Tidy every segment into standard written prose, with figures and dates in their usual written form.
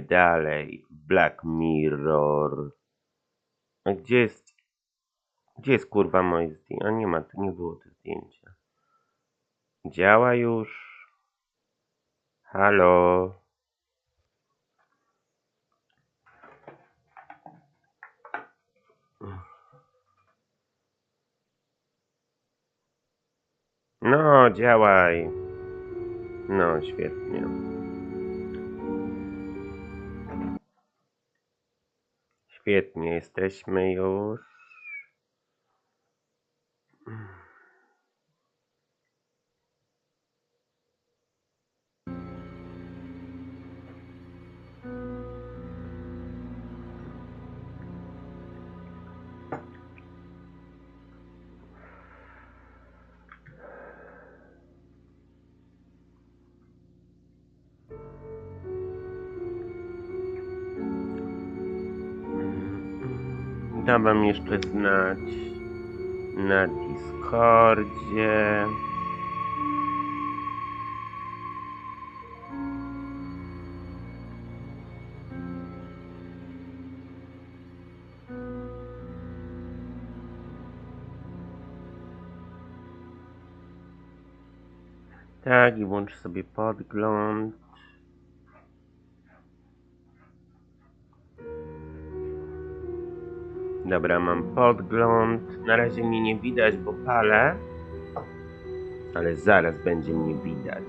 dalej. Black Mirror. A gdzie jest kurwa moje zdjęcie? A nie ma, to nie było to zdjęcie. Działa już. Halo. No, działaj. No, świetnie. Świetnie, jesteśmy już. Dam wam jeszcze znać na Discordzie. Tak, i włącz sobie podgląd. Dobra, mam podgląd. Na razie mnie nie widać, bo palę. Ale zaraz będzie mnie widać.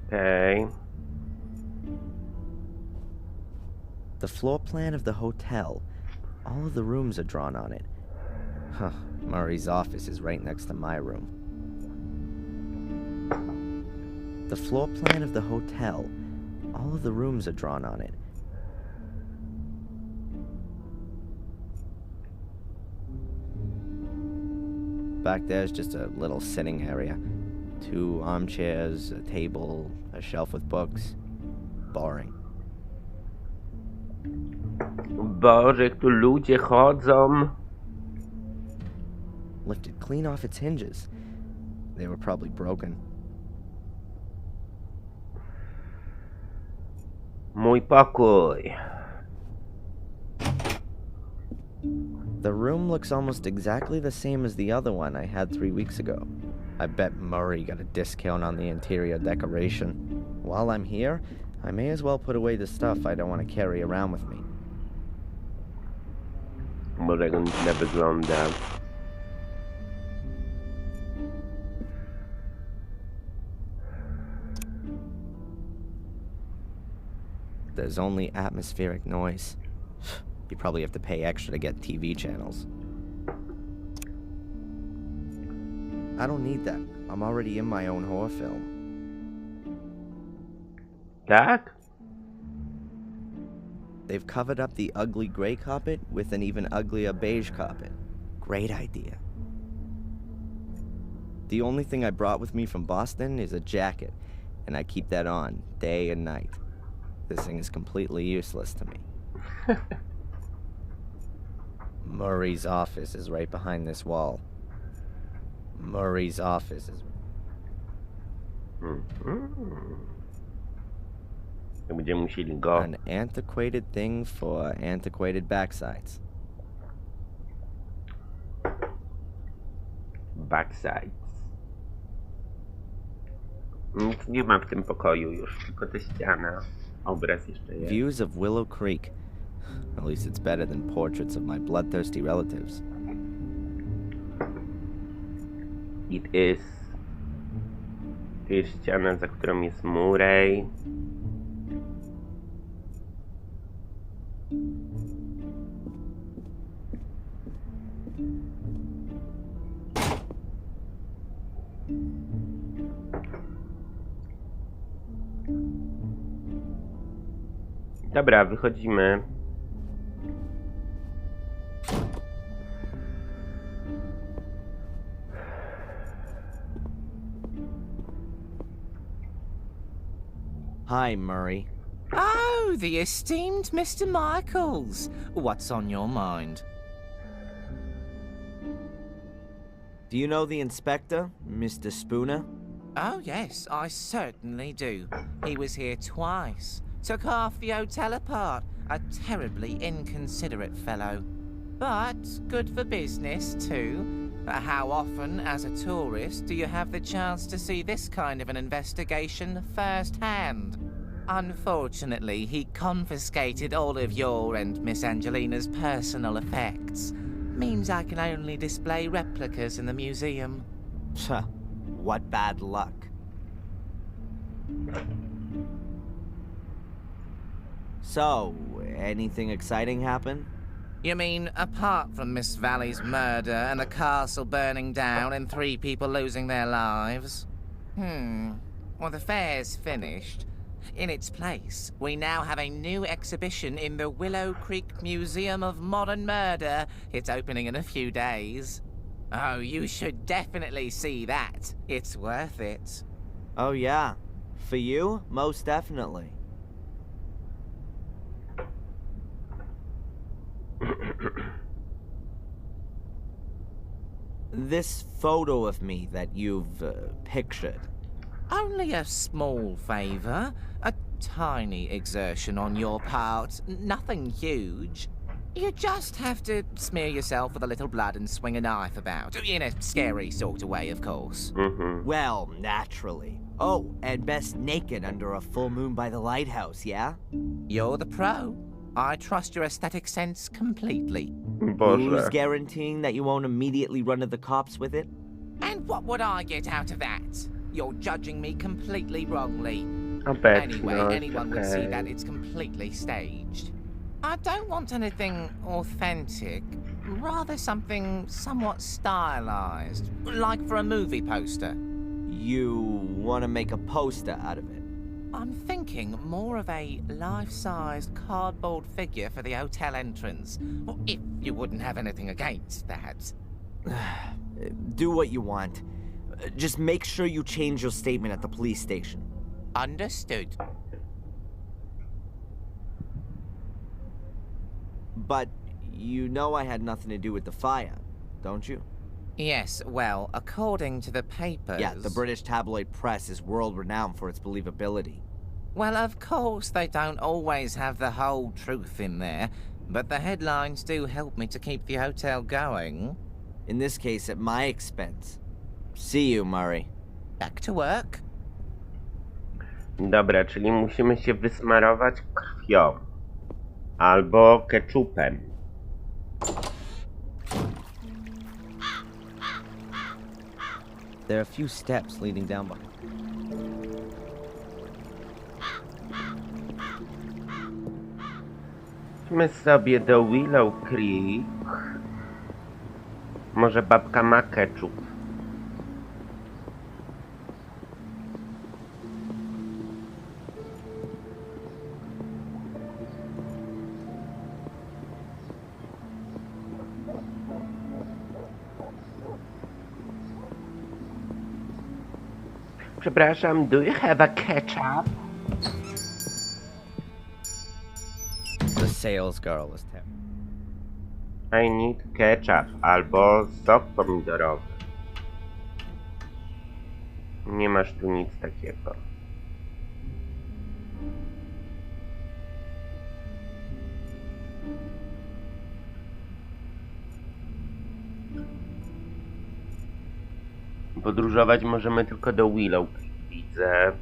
Okay. The floor plan of the hotel. All of the rooms are drawn on it. Huh, Murray's office is right next to my room. The floor plan of the hotel. All of the rooms are drawn on it. Back there's just a little sitting area. 2 armchairs, a table, a shelf with books. Boring. Boże, jak tu ludzie chodzą. Lifted clean off its hinges. They were probably broken. Mój pokój. The room looks almost exactly the same as the other one I had 3 weeks ago. I bet Murray got a discount on the interior decoration. While I'm here, I may as well put away the stuff I don't want to carry around with me. Boże, jak on źle wygląda. There's only atmospheric noise. You probably have to pay extra to get TV channels. I don't need that. I'm already in my own horror film. Tak? They've covered up the ugly gray carpet with an even uglier beige carpet. Great idea. The only thing I brought with me from Boston is a jacket, and I keep that on day and night. This thing is completely useless to me. Murray's office is right behind this wall. Murray's office is... Będziemy musieli go... An antiquated thing for antiquated backsides. Backsides. Nic nie ma w tym pokoju już, tylko ta ściana. Obraz jeszcze jest. Views of Willow Creek. At least it's better than portraits of my bloodthirsty relatives. It is. Tu jest ściana, za którą jest Murray. Dobra, wychodzimy. Hi, Murray. Oh, the esteemed Mr. Michaels. What's on your mind? Do you know the inspector, Mr. Spooner? Oh, yes, I certainly do. He was here twice. Took half the hotel apart. A terribly inconsiderate fellow. But good for business, too. How often, as a tourist, do you have the chance to see this kind of an investigation firsthand? Unfortunately, he confiscated all of your and Miss Angelina's personal effects. Means I can only display replicas in the museum. Psha, what bad luck. So, anything exciting happen? You mean, apart from Miss Valley's murder and the castle burning down and 3 people losing their lives? Well, the fair's finished. In its place, we now have a new exhibition in the Willow Creek Museum of Modern Murder. It's opening in a few days. Oh, you should definitely see that. It's worth it. Oh yeah, for you, most definitely. This photo of me that you've pictured. Only a small favor. A tiny exertion on your part. Nothing huge. You just have to smear yourself with a little blood and swing a knife about. In a scary sort of way, of course. Well, naturally. Oh, and best naked under a full moon by the lighthouse, yeah? You're the pro. I trust your aesthetic sense completely. Boże. Who's guaranteeing that you won't immediately run to the cops with it? And what would I get out of that? You're judging me completely wrongly. Anyway, Obecność, anyone would see okej. that it's completely staged. I don't want anything authentic, rather something somewhat stylized, like for a movie poster. You want to make a poster out of it? I'm thinking more of a life-sized cardboard figure for the hotel entrance, if you wouldn't have anything against that. Do what you want. Just make sure you change your statement at the police station. Understood. But you know I had nothing to do with the fire, don't you? Yes, well, according to the papers... Yeah, the British tabloid press is world-renowned for its believability. Well, of course, they don't always have the whole truth in there, but the headlines do help me to keep the hotel going. In this case, at my expense. See you, Murray. Back to work. Dobra, czyli musimy się wysmarować krwią. Albo keczupem. There are a few steps leading down by. Idźmy sobie do Willow Creek. Może babka ma keczup. Przepraszam, do you have a ketchup? The sales girl is terrible. I need ketchup albo sok pomidorowy. Nie masz tu nic takiego. Podróżować możemy tylko do Willow, widzę.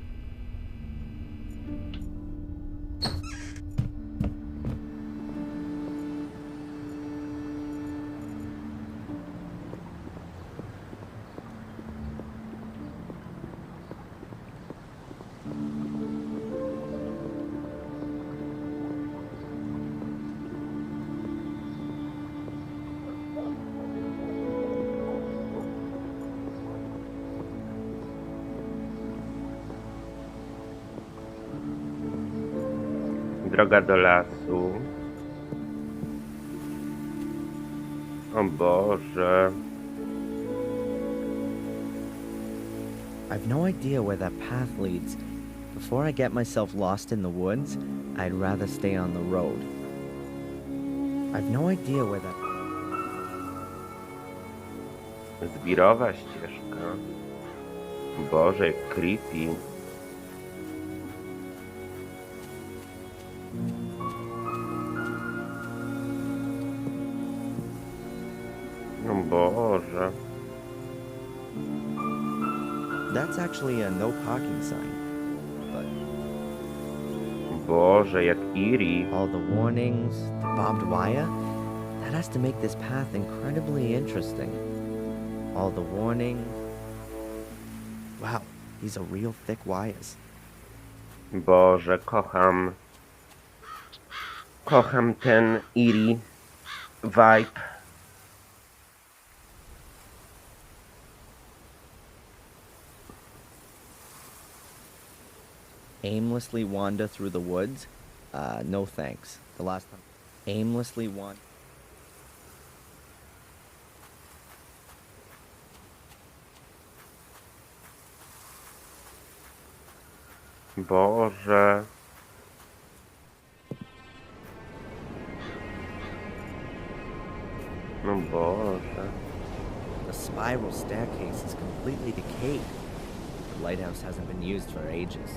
droga do lasu. O Boże. I've no idea where that path leads. Before I get myself lost in the woods, I'd rather stay on the road. I've no idea where that... Zbirowa ścieżka. Boże, jak creepy. O Boże. That's actually a no parking sign. But Boże, jak eerie. all the warnings, the barbed wire, that has to make this path incredibly interesting. All the warnings. Wow, these are real thick wires. Boże, kocham. Kocham ten eerie vibe. Aimlessly wander through the woods? No thanks. The last time. Aimlessly wander. Boże. No Boże. The spiral staircase is completely decayed. The lighthouse hasn't been used for ages.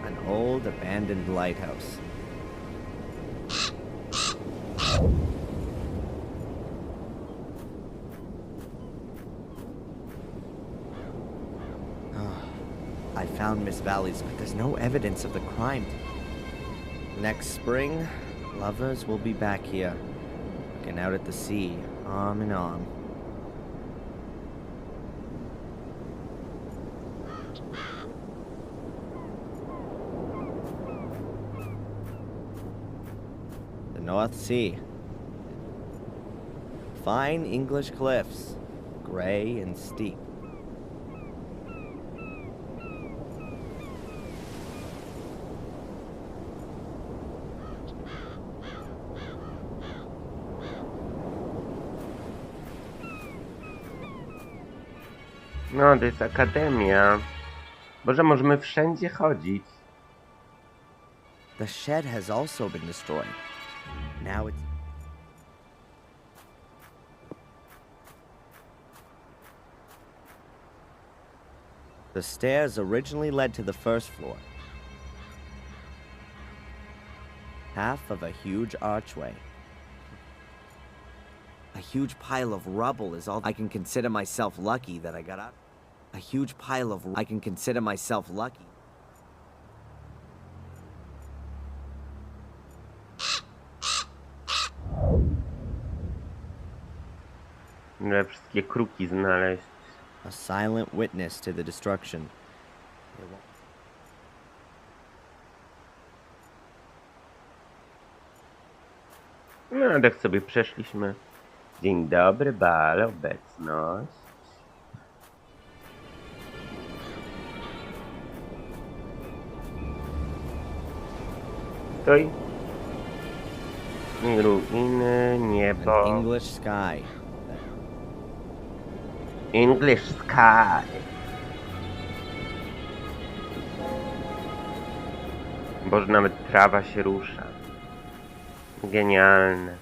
An old abandoned lighthouse. I found Miss Valley's, but there's no evidence of the crime. Next spring, lovers will be back here, looking out at the sea, arm in arm. The North Sea. Fine English cliffs, gray and steep. No, to jest akademia. Boże, możemy wszędzie chodzić. The shed has also been destroyed. Now it's... The stairs originally led to the first floor. Half of a huge archway. A huge pile of rubble is all I can consider myself lucky that I got out. A huge pile of... I can consider myself lucky. Ile wszystkie kruki znaleźć. A silent witness to the destruction. It won't- No, tak sobie przeszliśmy. Dzień dobry, bal, obecność. Stoi. Ruiny, An niebo. English sky. English sky. Boże, nawet trawa się rusza. Genialne.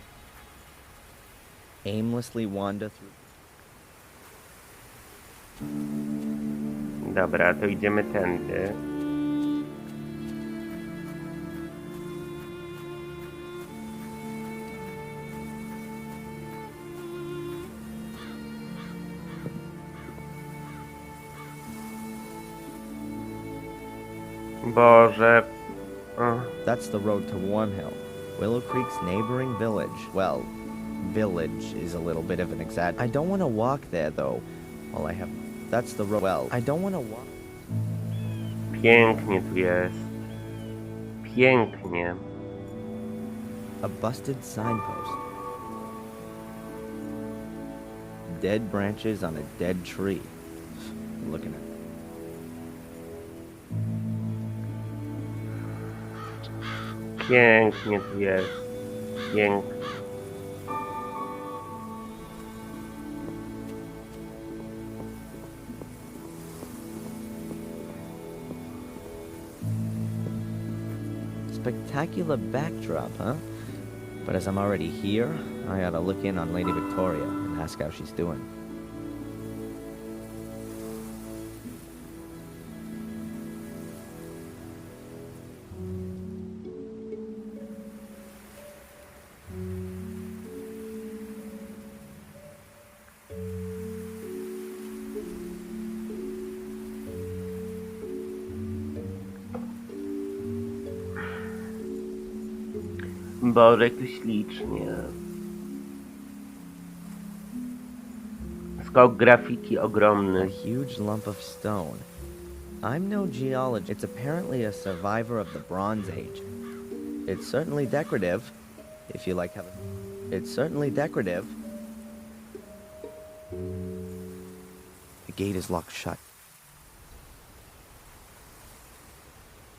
Aimlessly wander through... Dobra, to idziemy tędy. Boże. O. That's the road to Warmhill, Willow Creek's neighboring village. Well, village is a little bit of an I don't want to walk there, though. All I have... That's the road... Well, I don't want to walk... Pięknie tu jest. Pięknie. A busted signpost. Dead branches on a dead tree. I'm looking at... Pięknie tu jest. Pięknie. Spectacular backdrop, huh? But as I'm already here, I ought to look in on Lady Victoria and ask how she's doing. Boże, jak tu ślicznie. Skok grafiki A ogromny. huge lump of stone. I'm no geologist. It's apparently a survivor of the Bronze Age. It's certainly decorative, if you like having... It's certainly decorative. The gate is locked shut.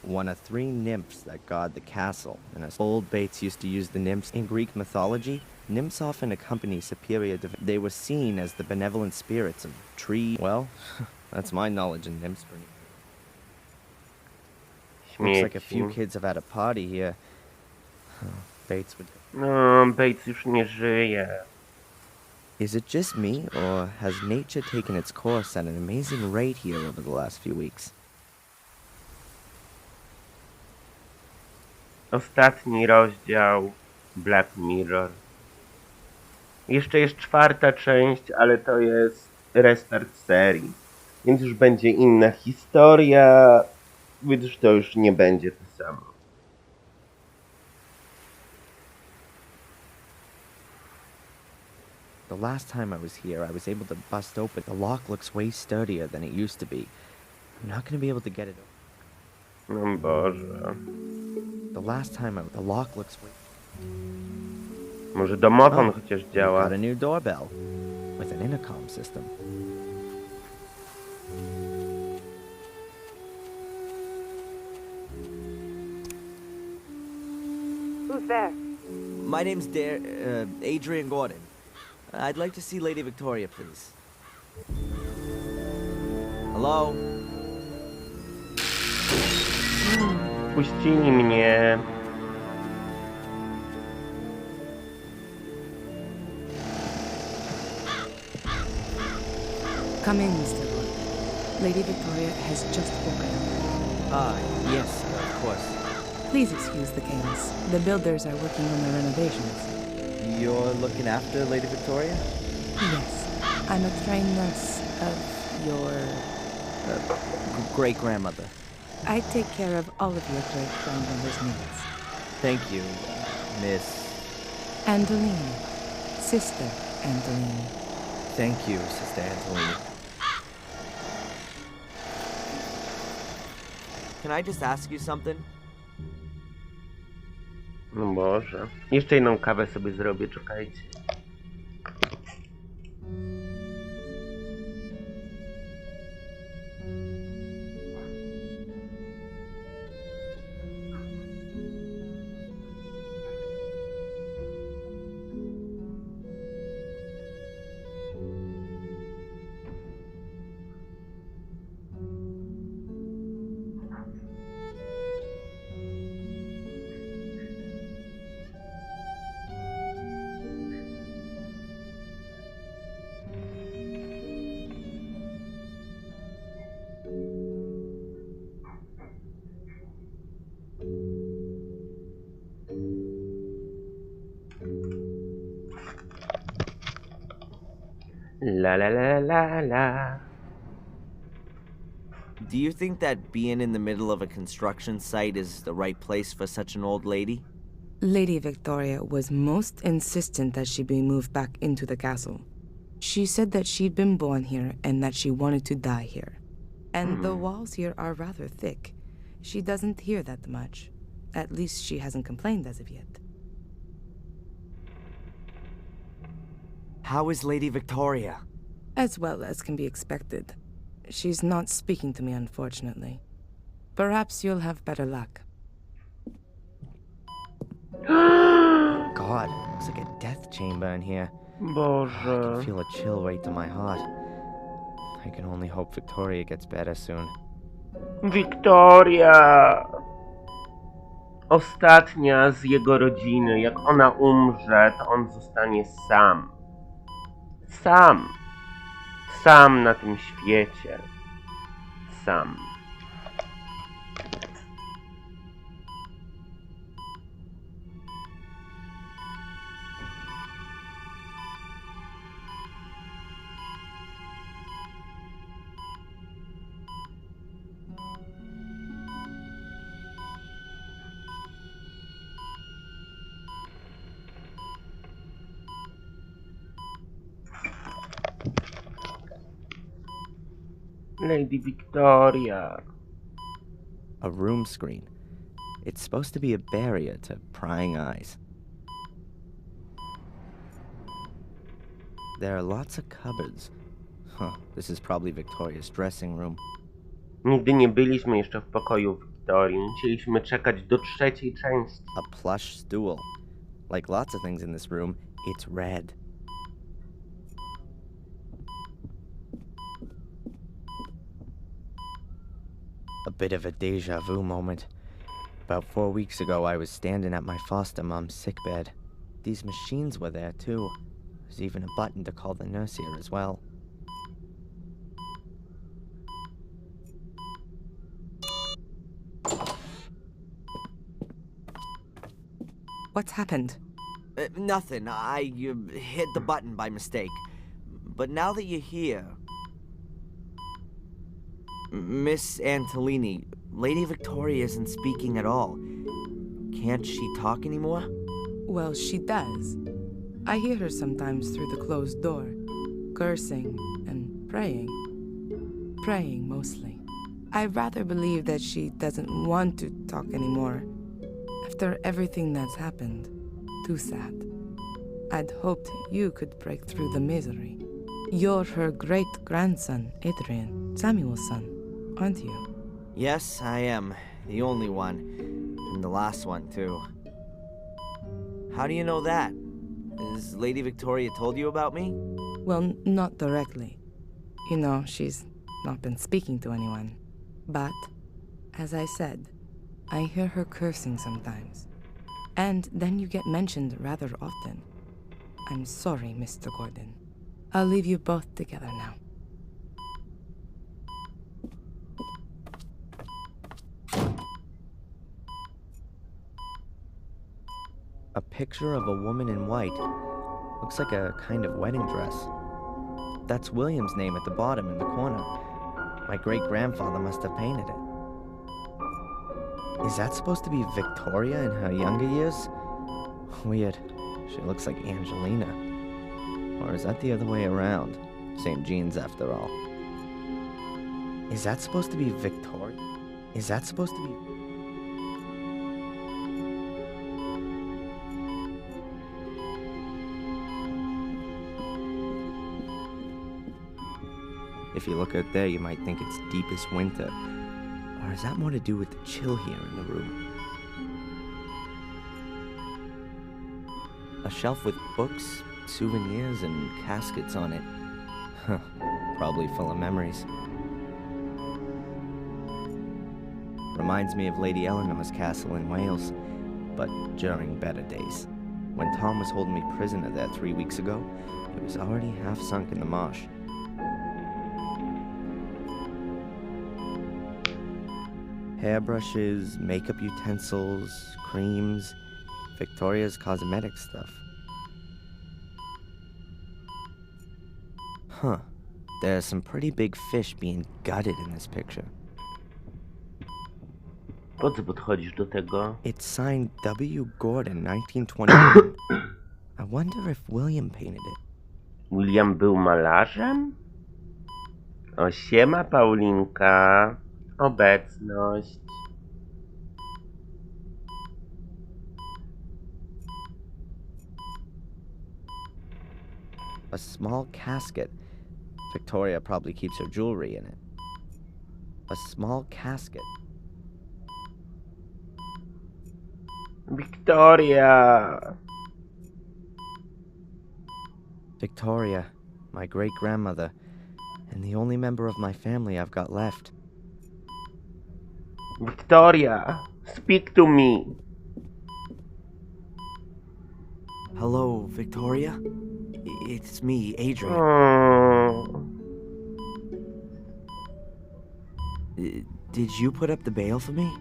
One of 3 nymphs that guard the castle, and as old Bates used to use the nymphs in Greek mythology, nymphs often accompany superior they were seen as the benevolent spirits of trees. Well, that's my knowledge of nymphs. Looks like a few Śmieci. kids have had a party here. Bates would... No, Bates już nie żyje. Is it just me, or has nature taken its course at an amazing rate here over the last few weeks? Ostatni rozdział Black Mirror. Jeszcze jest 4. część, ale to jest restart serii. Więc już będzie inna historia, więc to już nie będzie to samo. The last time I was here, I was able to bust open. The lock looks way sturdier than it used to be. I'm not gonna be able to get it open. No Boże. The last time the lock looks way... Może domofon chociaż We've działa. got a new doorbell with an intercom system. Who's there? My name's Adrian Gordon. I'd like to see Lady Victoria, please. Hello? Puścili mnie. Come in, Mr. Wood. Lady Victoria has just woken up. Yes, of course. Please excuse the chaos. The builders are working on the renovations. You're looking after Lady Victoria? Yes, I'm a trained nurse of your... Great-grandmother. I take care of all of your great-grandmother's needs. Thank you, Miss... Angeline. Sister Angeline. Thank you, Sister Angeline. Can I just ask you something? No może. Jeszcze jedną kawę sobie zrobię, czekajcie. La la la la la. Do you think that being in the middle of a construction site is the right place for such an old lady? Lady Victoria was most insistent that she be moved back into the castle. She said that she'd been born here and that she wanted to die here. And the walls here are rather thick. She doesn't hear that much. At least she hasn't complained as of yet. How is Lady Victoria? As well as can be expected. She's not speaking to me, unfortunately. Perhaps you'll have better luck. God, looks like a death chamber in here. I Boże. can feel a chill right to my heart. I can only hope Victoria gets better soon. Wiktoria! Ostatnia z jego rodziny. Jak ona umrze, to on zostanie sam. Sam. Sam na tym świecie. Sam. Lady Victoria. A room screen. It's supposed to be a barrier to prying eyes. There are lots of cupboards. This is probably Victoria's dressing room. Nigdy nie byliśmy jeszcze w pokoju Wiktorii. Musieliśmy czekać do trzeciej części. A plush stool. Like lots of things in this room, it's red. A bit of a deja vu moment. About 4 weeks ago, I was standing at my foster mom's sickbed. These machines were there too. There's even a button to call the nurse here as well. What's happened? Nothing. I hit the button by mistake. But now that you're here... Miss Antolini, Lady Victoria isn't speaking at all. Can't she talk anymore? Well, she does. I hear her sometimes through the closed door, cursing and praying. Praying, mostly. I rather believe that she doesn't want to talk anymore. After everything that's happened. Too sad. I'd hoped you could break through the misery. You're her great-grandson, Adrian, Samuel's son, aren't you? Yes, I am. The only one. And the last one, too. How do you know that? Has Lady Victoria told you about me? Well, not directly. You know, she's not been speaking to anyone. But, as I said, I hear her cursing sometimes. And then you get mentioned rather often. I'm sorry, Mr. Gordon. I'll leave you both together now. A picture of a woman in white. Looks like a kind of wedding dress. That's William's name at the bottom in the corner. My great-grandfather must have painted it. Is that supposed to be Victoria in her younger years? Weird. She looks like Angelina. Or is that the other way around? Same genes after all. Is that supposed to be Victoria? Is that supposed to be... If you look out there, you might think it's deepest winter. Or has that more to do with the chill here in the room? A shelf with books, souvenirs, and caskets on it. Huh, probably full of memories. Reminds me of Lady Eleanor's castle in Wales, but during better days. When Tom was holding me prisoner there 3 weeks ago, it was already half sunk in the marsh. Hairbrushes, makeup utensils, creams, Victoria's cosmetic stuff. Huh. There's some pretty big fish being gutted in this picture. Po co podchodzisz do tego? It's signed W. Gordon, 1921. I wonder if William painted it. William był malarzem? O, siema, Paulinka. Obecność. A small casket. Victoria probably keeps her jewelry in it. A small casket. Victoria! Victoria, my great grandmother, and the only member of my family I've got left. Victoria! Speak to me! Hello, Victoria? It's me, Adrian. Oh. Did you put up the bail for me?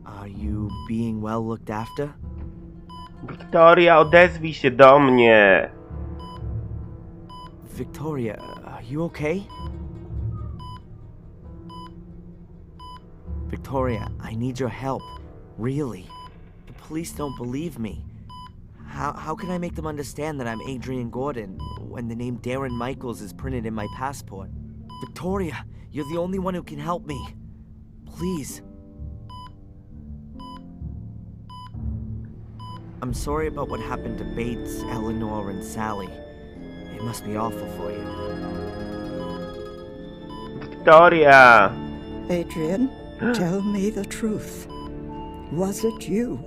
Are you being well looked after? Victoria, odezwij się do mnie! Victoria, are you okay? Victoria, I need your help. Really. The police don't believe me. How can I make them understand that I'm Adrian Gordon when the name Darren Michaels is printed in my passport? Victoria, you're the only one who can help me. Please. I'm sorry about what happened to Bates, Eleanor, and Sally. It must be awful for you. Victoria! Adrian, tell me the truth. Was it you?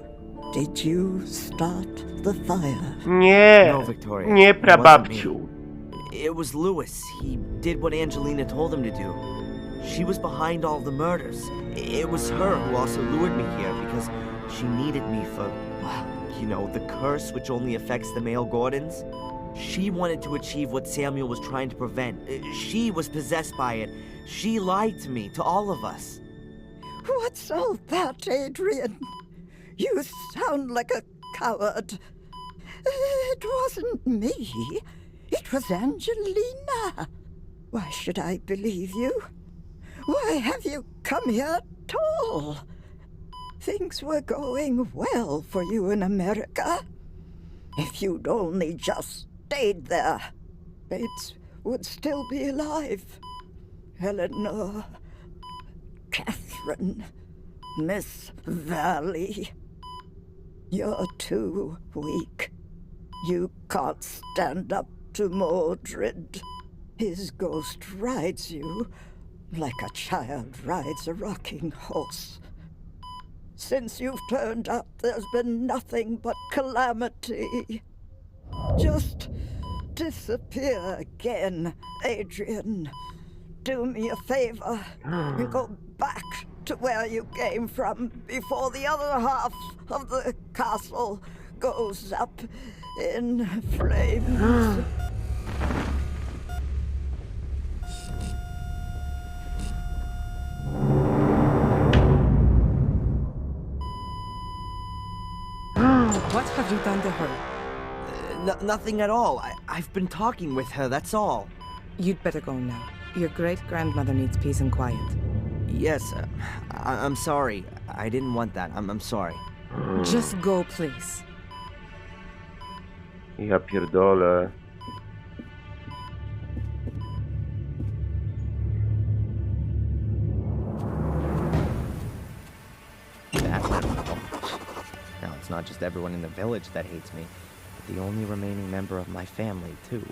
Did you start the fire? Nie! No, Victoria. Nie, it wasn't prababciu! me. It was Lewis. He did what Angelina told him to do. She was behind all the murders. It was her who also lured me here because she needed me for, well, you know, the curse which only affects the male Gordons. She wanted to achieve what Samuel was trying to prevent. She was possessed by it. She lied to me, to all of us. What's all that, Adrian? You sound like a coward. It wasn't me. It was Angelina. Why should I believe you? Why have you come here at all? Things were going well for you in America. If you'd only just stayed there, Bates would still be alive. Eleanor, Catherine, Miss Valley. You're too weak. You can't stand up to Mordred. His ghost rides you like a child rides a rocking horse. Since you've turned up, there's been nothing but calamity. Just disappear again, Adrian. Do me a favor and go back to where you came from before the other half of the castle goes up in flames. What have you done to her? Nothing at all. I've been talking with her, that's all. You'd better go now. Your great-grandmother needs peace and quiet. Yes, I'm sorry. I didn't want that. I'm sorry. Just go, please. Ja pierdolę. That went well. Now, it's not just everyone in the village that hates me, but the only remaining member of my family, too.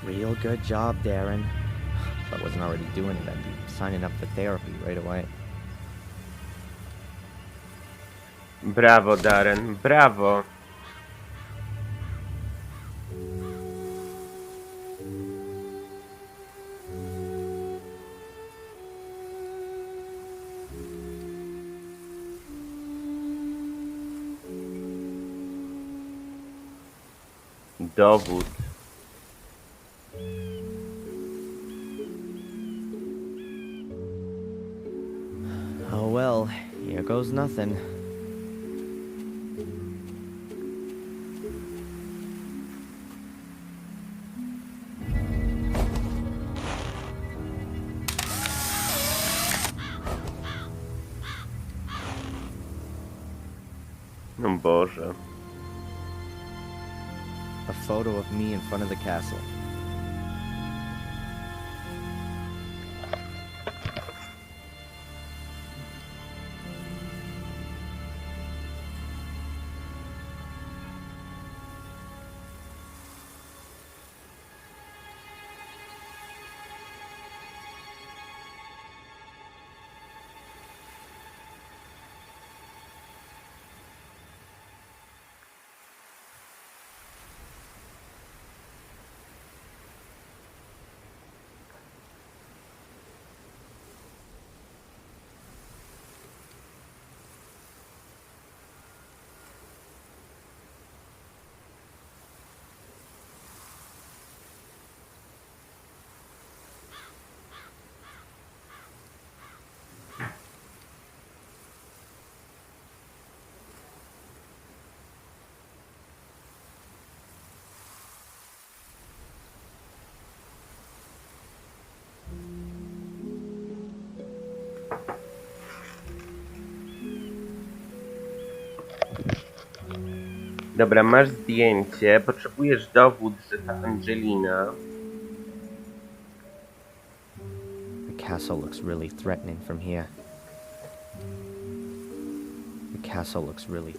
Real good job, Darren. If I wasn't already doing it, I'd be signing up for therapy right away. Brawo, Darren, brawo. Dowód. Oh well, here goes nothing. No Boże. A photo of me in front of the castle. Dobra, masz zdjęcie. Potrzebujesz dowód, że ta Angelina... The castle looks really threatening from here. The castle looks really...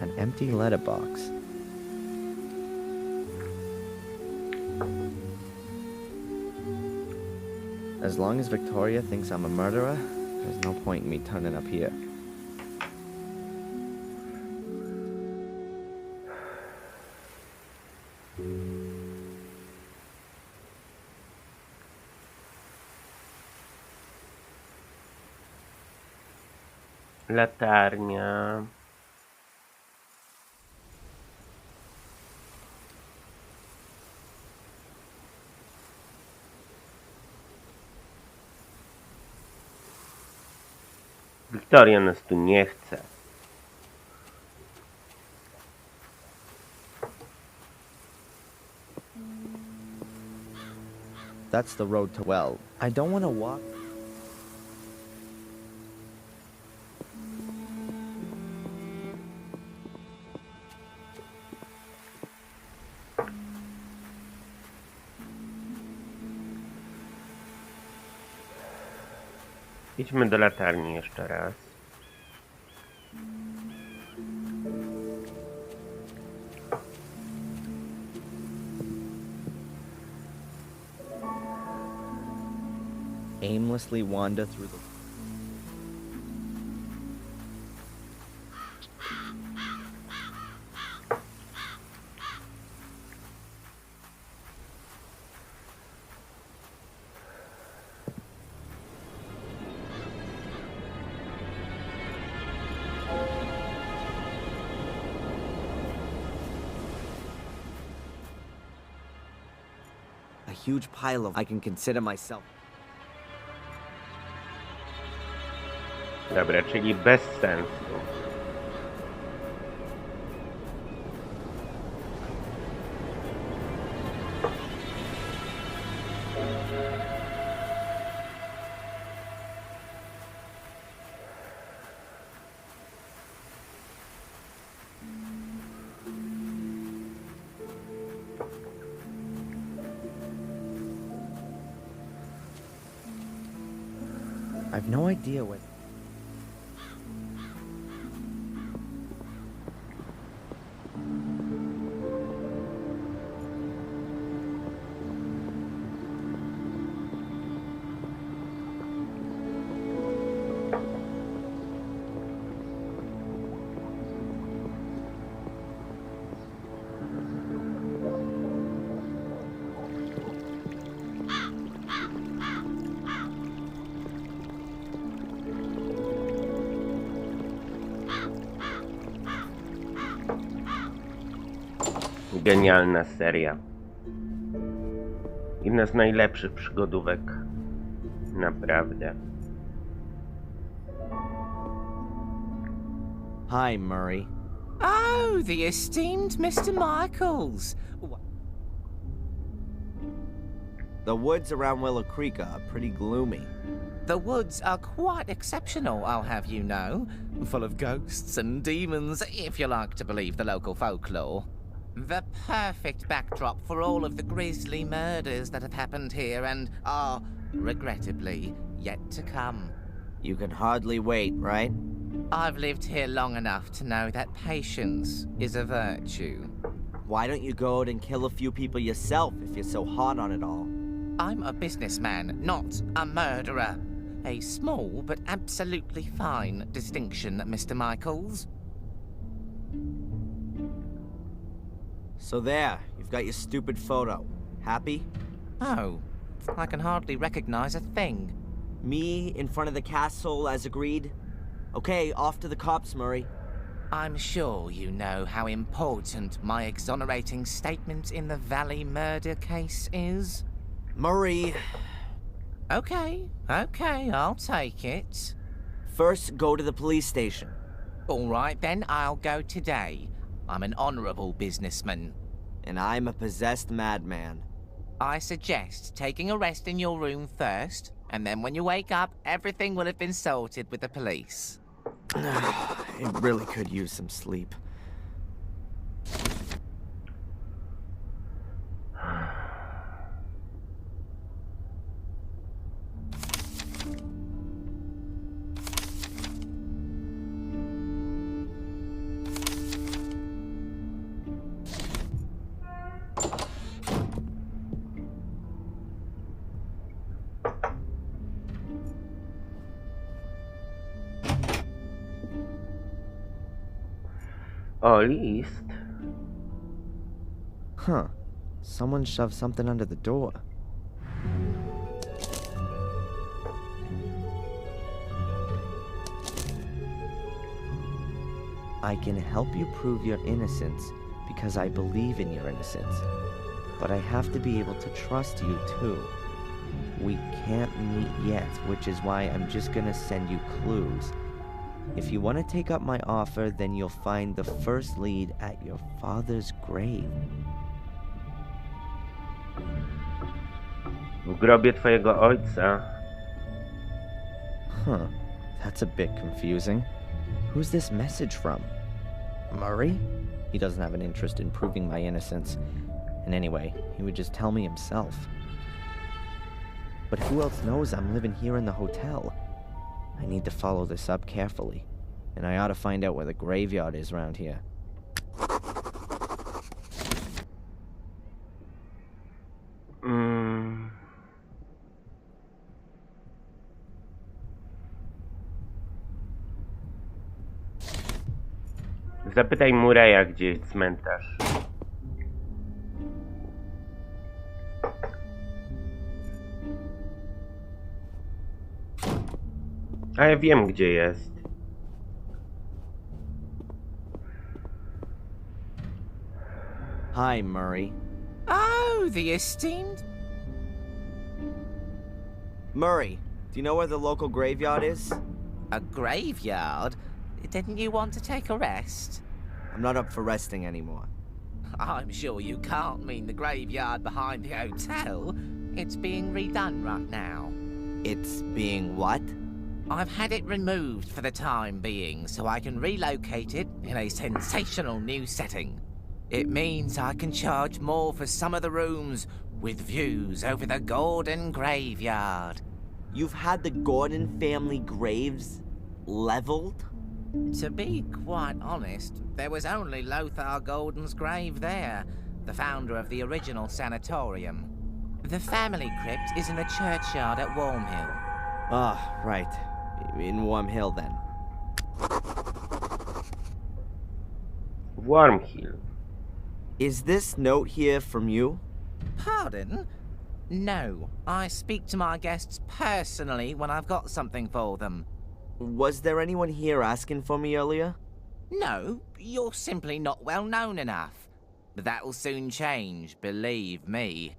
An empty letterbox. As long as Victoria thinks I'm a murderer, there's no point in me turning up here. Latarnia. Wiktoria nas tu nie chce. That's the road to well. I don't want to walk. Idźmy do latarni jeszcze raz. Aimlessly wander through the... A huge pile of... I can consider myself... Dobra, czyli bez sensu. I've no idea what... Genialna seria. Jedna z najlepszych przygodówek. Naprawdę. Hi, Murray. Oh, the esteemed Mr. Michaels. The woods around Willow Creek are pretty gloomy. The woods are quite exceptional, I'll have you know. Full of ghosts and demons, if you like to believe the local folklore. The perfect backdrop for all of the grisly murders that have happened here and are, regrettably, yet to come. You can hardly wait, right? I've lived here long enough to know that patience is a virtue. Why don't you go out and kill a few people yourself if you're so hot on it all? I'm a businessman, not a murderer. A small but absolutely fine distinction, Mr. Michaels. So there, you've got your stupid photo. Happy? Oh, I can hardly recognize a thing. Me in front of the castle as agreed? Okay, off to the cops, Murray. I'm sure you know how important my exonerating statement in the Valley murder case is. Murray... Okay, I'll take it. First, go to the police station. All right, then, I'll go today. I'm an honorable businessman. And I'm a possessed madman. I suggest taking a rest in your room first, and then when you wake up, everything will have been sorted with the police. I really could use some sleep. O, list. Huh. Someone shoved something under the door. I can help you prove your innocence because I believe in your innocence. But I have to be able to trust you too. We can't meet yet, which is why I'm just gonna send you clues. If you want to take up my offer, then you'll find the first lead at your father's grave. W grobie twojego ojca. Huh, that's a bit confusing. Who's this message from? Murray? He doesn't have an interest in proving my innocence. And anyway, he would just tell me himself. But who else knows I'm living here in the hotel? I need to follow this up carefully. And I ought to find out where the graveyard is around here. Zapytaj Murraya, gdzie jest cmentarz. A ja wiem, gdzie jest. Hi, Murray. Oh, the esteemed... Murray, do you know where the local graveyard is? A graveyard? Didn't you want to take a rest? I'm not up for resting anymore. I'm sure you can't mean the graveyard behind the hotel. It's being redone right now. It's being what? I've had it removed for the time being so I can relocate it in a sensational new setting. It means I can charge more for some of the rooms with views over the Gordon graveyard. You've had the Gordon family graves leveled? To be quite honest, there was only Lothar Gordon's grave there, the founder of the original sanatorium. The family crypt is in the churchyard at Wormhill. Ah, right. In Wormhill, then. Wormhill. Is this note here from you? Pardon? No, I speak to my guests personally when I've got something for them. Was there anyone here asking for me earlier? No, you're simply not well known enough. But that will soon change, believe me.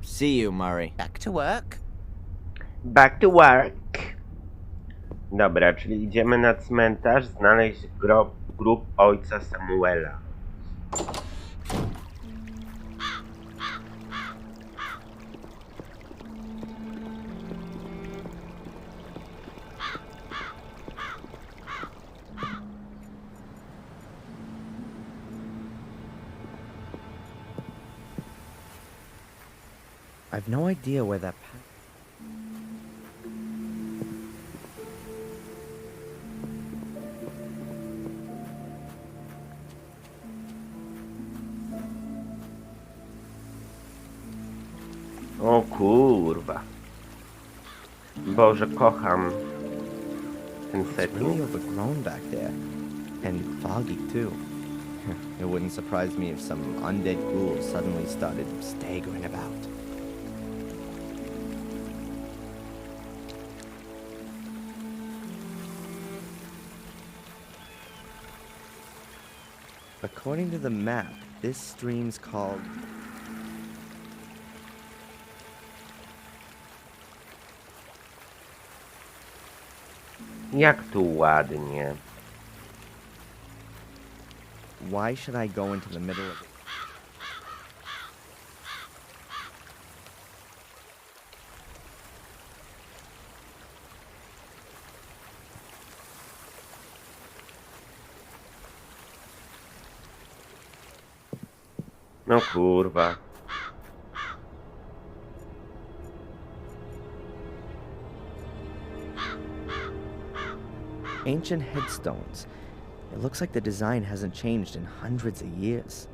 See you, Murray. Back to work. Back to work. Dobra, czyli idziemy na cmentarz znaleźć grób ojca Samuela. I've no idea where that O kurwa. Boże, kocham ten It's setting. really overgrown back there. And foggy, too. It wouldn't surprise me if some undead ghouls suddenly started staggering about. According to the map, this stream's called... Jak tu ładnie. Why should I go into the middle of it? No kurwa. Ancient headstones. It looks like the design hasn't changed in hundreds of years.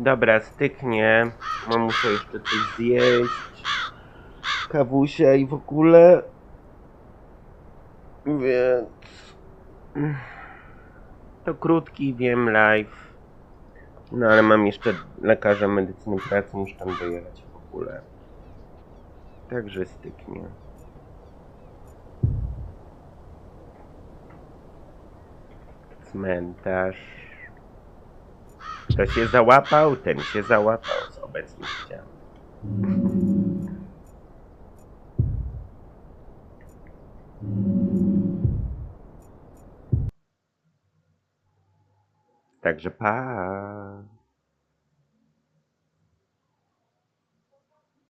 Dobra, styknie. No muszę jeszcze coś zjeść. Kawusia i w ogóle. Więc... To krótki, wiem, live. No ale mam jeszcze lekarza medycyny pracy, muszę tam dojechać w ogóle. Także styknie. Cmentarz. Kto się załapał, ten się załapał z obecnych ścian. Także pa.